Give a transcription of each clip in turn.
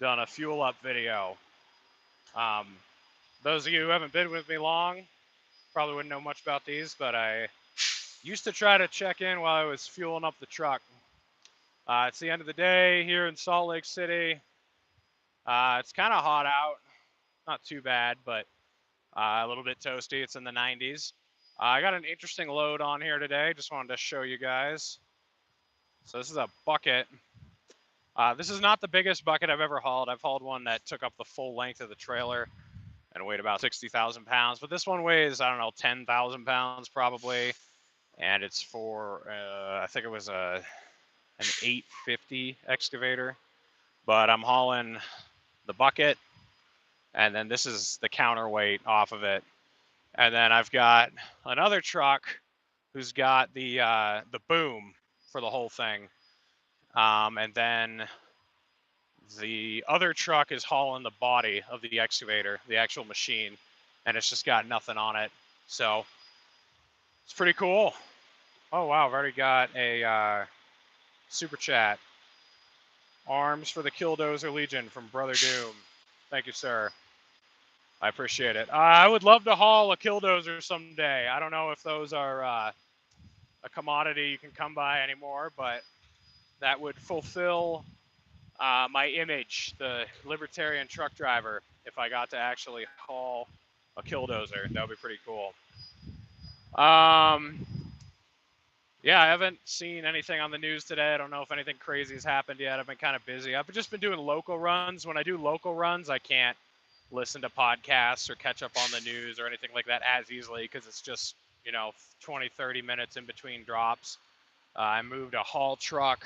done a fuel up video. Um, those of you who haven't been with me long probably wouldn't know much about these, but I used to try to check in while I was fueling up the truck. It's the end of the day here in Salt Lake City. It's kind of hot out, not too bad, but a little bit toasty. It's in the 90s. I got an interesting load on here today. Just wanted to show you guys. So this is a bucket. This is not the biggest bucket I've ever hauled. I've hauled one that took up the full length of the trailer and weighed about 60,000 pounds. But this one weighs, I don't know, 10,000 pounds probably. And it's for, I think it was an 850 excavator. But I'm hauling the bucket, and then this is the counterweight off of it. And then I've got another truck who's got the boom for the whole thing. And then the other truck is hauling the body of the excavator, the actual machine, and it's just got nothing on it. So it's pretty cool. Oh, wow, I've already got a super chat. Arms for the Killdozer Legion from Brother Doom. Thank you, sir. I appreciate it. I would love to haul a Killdozer someday. I don't know if those are a commodity you can come by anymore, but that would fulfill my image, the libertarian truck driver, if I got to actually haul a Killdozer. That would be pretty cool. Yeah, I haven't seen anything on the news today. I don't know if anything crazy has happened yet. I've been kind of busy. I've just been doing local runs. When I do local runs, I can't listen to podcasts or catch up on the news or anything like that as easily because it's just, 20, 30 minutes in between drops. I moved a haul truck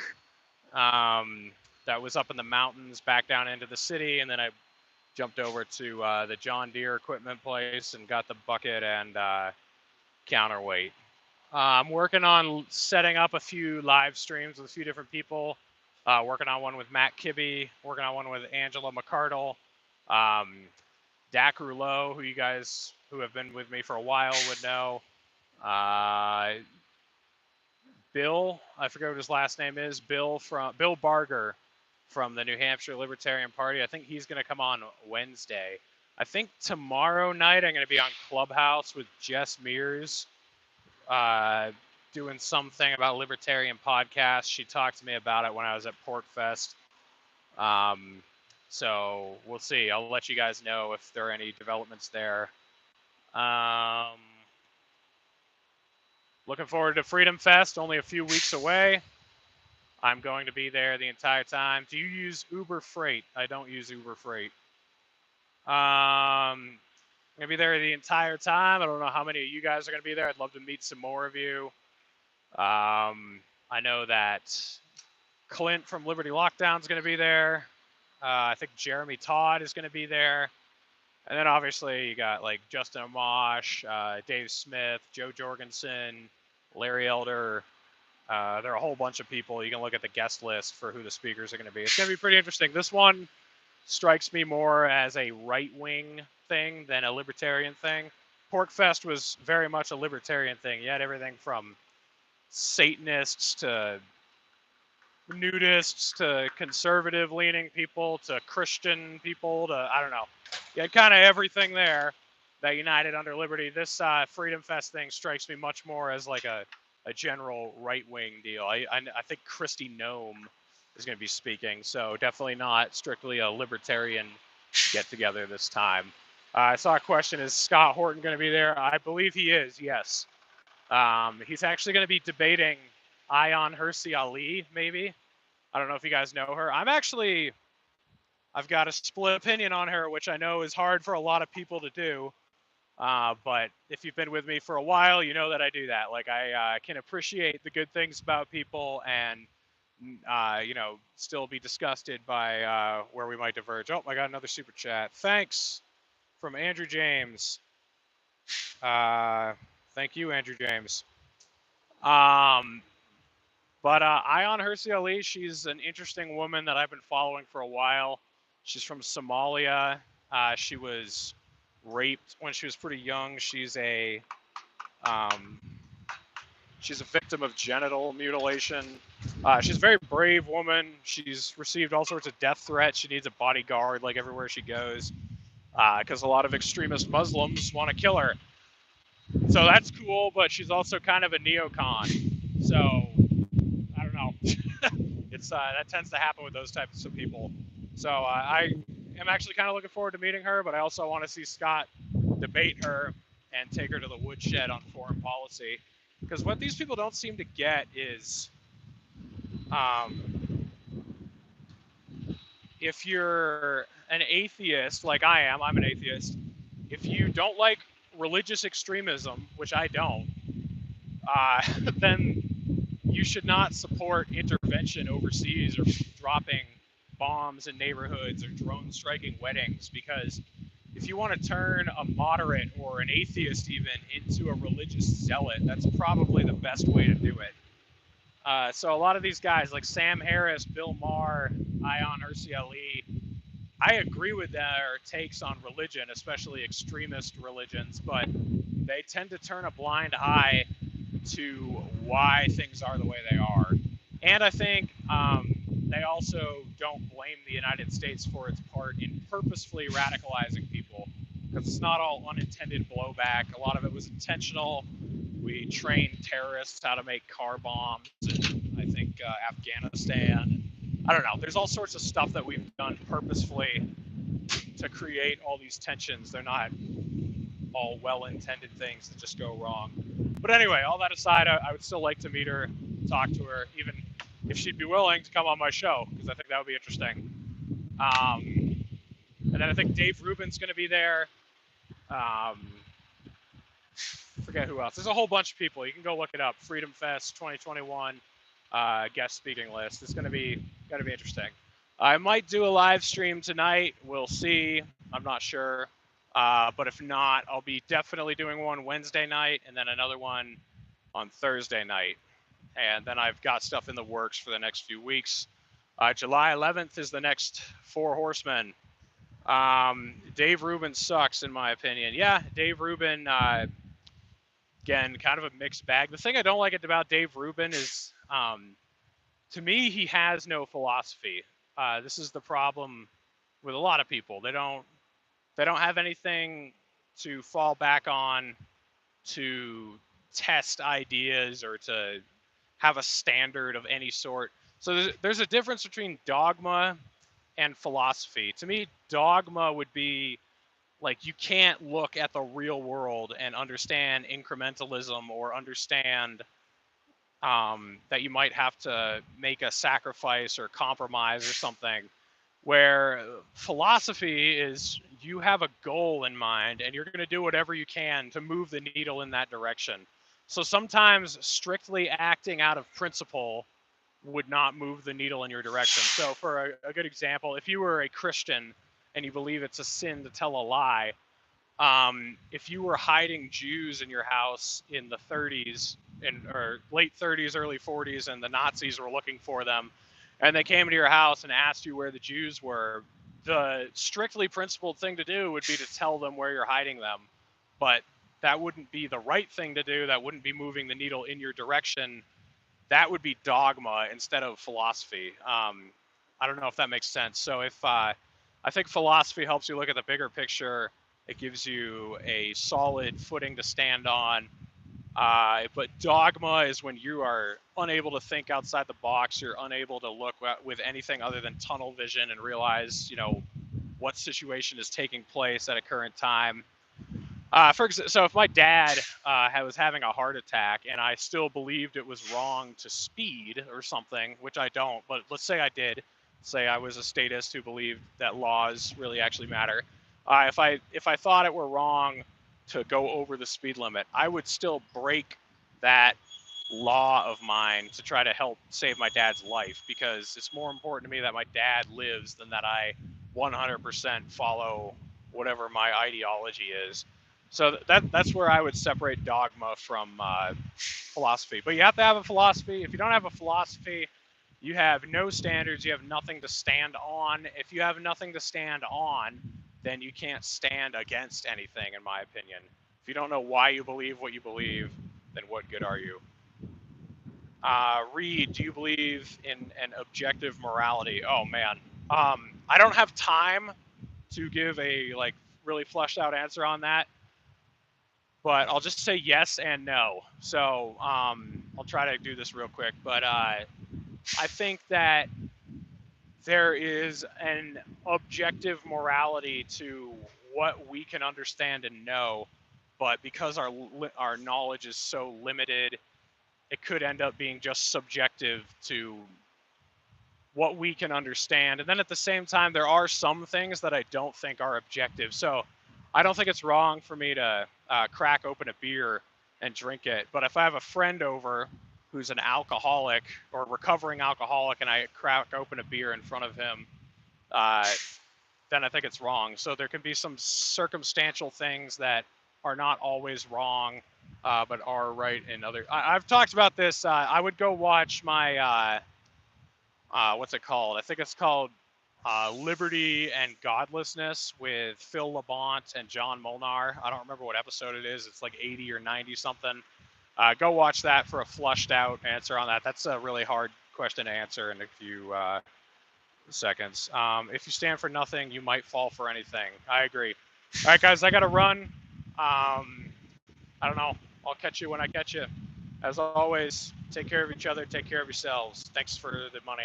that was up in the mountains back down into the city, and then I jumped over to the John Deere equipment place and got the bucket and counterweight. I'm working on setting up a few live streams with a few different people. Working on one with Matt Kibbe, working on one with Angela McCardle. Dak Rouleau, who you guys who have been with me for a while would know. Bill, I forget what his last name is. Bill Barger from the New Hampshire Libertarian Party. I think he's going to come on Wednesday. I think tomorrow night I'm going to be on Clubhouse with Jess Mears, doing something about libertarian podcasts. She talked to me about it when I was at PorkFest. So we'll see. I'll let you guys know if there are any developments there. Looking forward to Freedom Fest, only a few weeks away. I'm going to be there the entire time. Do you use Uber Freight? I don't use Uber Freight. I'm going to be there the entire time. I don't know how many of you guys are going to be there. I'd love to meet some more of you. I know that Clint from Liberty Lockdown is going to be there. I think Jeremy Todd is going to be there. And then obviously you got like Justin Amash, Dave Smith, Joe Jorgensen, Larry Elder. There are a whole bunch of people. You can look at the guest list for who the speakers are going to be. It's going to be pretty interesting. This one strikes me more as a right-wing thing than a libertarian thing. PorkFest was very much a libertarian thing. You had everything from Satanists to nudists to conservative-leaning people to Christian people to, I don't know. You had kind of everything there that united under liberty. This Freedom Fest thing strikes me much more as like a general right-wing deal. I think Kristi Noem is going to be speaking, so definitely not strictly a libertarian get-together this time. I saw a question, is Scott Horton going to be there? I believe he is, yes. He's actually going to be debating Ayaan Hirsi Ali, maybe. I don't know if you guys know her. I've got a split opinion on her, which I know is hard for a lot of people to do. But if you've been with me for a while, you know that I do that. Like I can appreciate the good things about people and, still be disgusted by where we might diverge. Oh, I got another super chat. Thanks from Andrew James. Thank you, Andrew James. But Ayaan Hirsi Ali, she's an interesting woman that I've been following for a while. She's from Somalia. She was raped when she was pretty young. She's She's a victim of genital mutilation. She's a very brave woman. She's received all sorts of death threats. She needs a bodyguard like everywhere she goes, because a lot of extremist Muslims want to kill her. So that's cool, but she's also kind of a neocon. So I don't know. It's that tends to happen with those types of people. So I am actually kind of looking forward to meeting her, but I also want to see Scott debate her and take her to the woodshed on foreign policy. Because what these people don't seem to get is, if you're an atheist like I am, I'm an atheist. If you don't like religious extremism, which I don't, then you should not support intervention overseas or dropping bombs in neighborhoods or drone striking weddings, because if you want to turn a moderate or an atheist even into a religious zealot, that's probably the best way to do it. So a lot of these guys like Sam Harris, Bill Maher, Ayaan Hirsi Ali, I agree with their takes on religion, especially extremist religions, but they tend to turn a blind eye to why things are the way they are. And I think they also don't blame the United States for its part in purposefully radicalizing people, because it's not all unintended blowback. A lot of it was intentional. We trained terrorists how to make car bombs in, I think, Afghanistan. I don't know. There's all sorts of stuff that we've done purposefully to create all these tensions. They're not all well-intended things that just go wrong. But anyway, all that aside, I would still like to meet her, talk to her, even if she'd be willing to come on my show, because I think that would be interesting. And then I think Dave Rubin's going to be there. Forget who else. There's a whole bunch of people. You can go look it up. Freedom Fest 2021 guest speaking list. It's going to be interesting. I might do a live stream tonight. We'll see. I'm not sure. But if not, I'll be definitely doing one Wednesday night and then another one on Thursday night. And then I've got stuff in the works for the next few weeks. July 11th is the next Four Horsemen. Dave Rubin sucks, in my opinion. Yeah, Dave Rubin, again, kind of a mixed bag. The thing I don't like about Dave Rubin is, to me, he has no philosophy. This is the problem with a lot of people. They don't have anything to fall back on to test ideas or to have a standard of any sort. So there's a difference between dogma and philosophy. To me, dogma would be like, you can't look at the real world and understand incrementalism or understand that you might have to make a sacrifice or compromise or something. Where philosophy is, you have a goal in mind and you're going to do whatever you can to move the needle in that direction. So sometimes strictly acting out of principle would not move the needle in your direction. So for a good example, if you were a Christian and you believe it's a sin to tell a lie, if you were hiding Jews in your house in the 30s or late 30s, early 40s, and the Nazis were looking for them, and they came into your house and asked you where the Jews were, the strictly principled thing to do would be to tell them where you're hiding them. But that wouldn't be the right thing to do. That wouldn't be moving the needle in your direction. That would be dogma instead of philosophy. I don't know if that makes sense. So if I think philosophy helps you look at the bigger picture, it gives you a solid footing to stand on. But dogma is when you are unable to think outside the box. You're unable to look with anything other than tunnel vision and realize, what situation is taking place at a current time. So if my dad was having a heart attack and I still believed it was wrong to speed or something, which I don't, but let's say I did, say I was a statist who believed that laws really actually matter. If I thought it were wrong to go over the speed limit, I would still break that law of mine to try to help save my dad's life, because it's more important to me that my dad lives than that I 100% follow whatever my ideology is. So that's where I would separate dogma from philosophy. But you have to have a philosophy. If you don't have a philosophy, you have no standards. You have nothing to stand on. If you have nothing to stand on, then you can't stand against anything, in my opinion. If you don't know why you believe what you believe, then what good are you? Reed, do you believe in an objective morality? Oh man, I don't have time to give a like really fleshed out answer on that, but I'll just say yes and no. So I'll try to do this real quick, but I think that there is an objective morality to what we can understand and know, but because our knowledge is so limited, it could end up being just subjective to what we can understand. And then at the same time, there are some things that I don't think are objective. So I don't think it's wrong for me to crack open a beer and drink it. But if I have a friend over who's an alcoholic or recovering alcoholic and I crack open a beer in front of him, uh, then I think it's wrong. So there can be some circumstantial things that are not always wrong, but are right in other. I've talked about this. I would go watch my what's it called? I think it's called Liberty and Godlessness with Phil Labonte and John Molnar. I don't remember what episode it is. It's like 80 or 90 something. Go watch that for a flushed out answer on that. That's a really hard question to answer in a few seconds. If you stand for nothing, you might fall for anything. I agree. All right, guys, I got to run. I don't know. I'll catch you when I catch you. As always, take care of each other. Take care of yourselves. Thanks for the money.